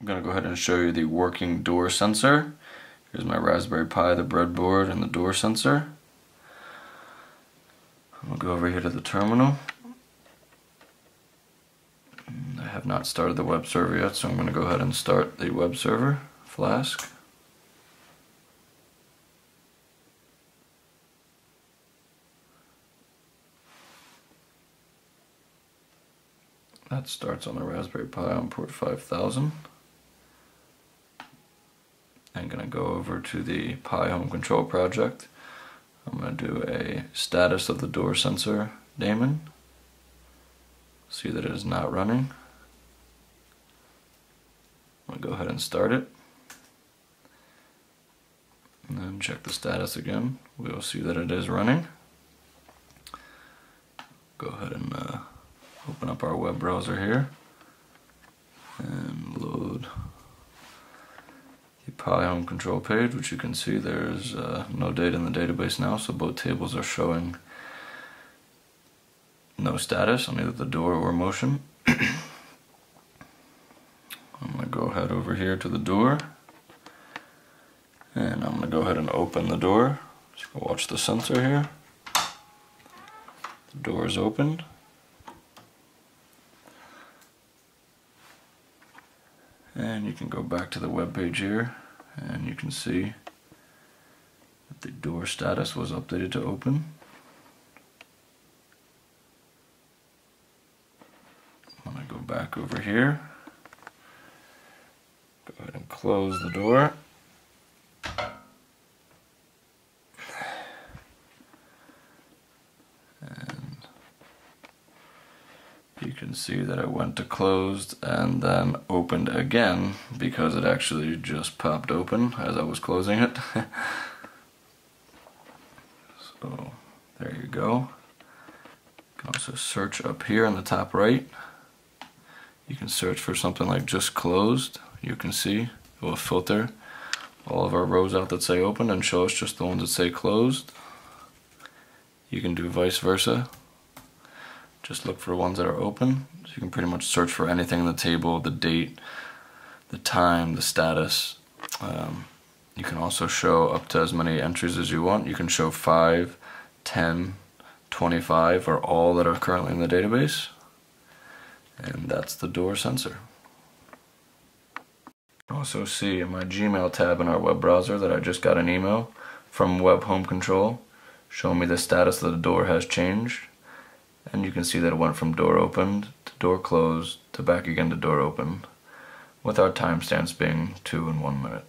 I'm going to go ahead and show you the working door sensor. Here's my Raspberry Pi, the breadboard, and the door sensor. I'll go over here to the terminal. I have not started the web server yet, so I'm going to go ahead and start the web server, Flask. That starts on the Raspberry Pi on port 5000. I'm going to go over to the Pi Home Control project. I'm going to do a status of the door sensor daemon. See that it is not running. I'm going to go ahead and start it. And then check the status again. We will see that it is running. Go ahead and open up our web browser here and load the Pi Home Control page, which you can see there's no data in the database now, so both tables are showing no status on either the door or motion. I'm going to go ahead over here to the door, and I'm going to go ahead and open the door. So watch the sensor here. The door is opened. And you can go back to the web page here, and you can see that the door status was updated to open. I'm going to go back over here, go ahead and close the door. You can see that it went to closed and then opened again because it actually just popped open as I was closing it. So there you go. You can also search up here in the top right. You can search for something like just closed. You can see it will filter all of our rows out that say open and show us just the ones that say closed. You can do vice versa. Just look for ones that are open. So you can pretty much search for anything in the table, the date, the time, the status. You can also show up to as many entries as you want. You can show 5, 10, 25, or all that are currently in the database. And that's the door sensor. You can also see in my Gmail tab in our web browser that I just got an email from Web Home Control showing me the status that the door has changed. And you can see that it went from door opened to door closed to back again to door open, with our timestamps being 2 and 1 minute.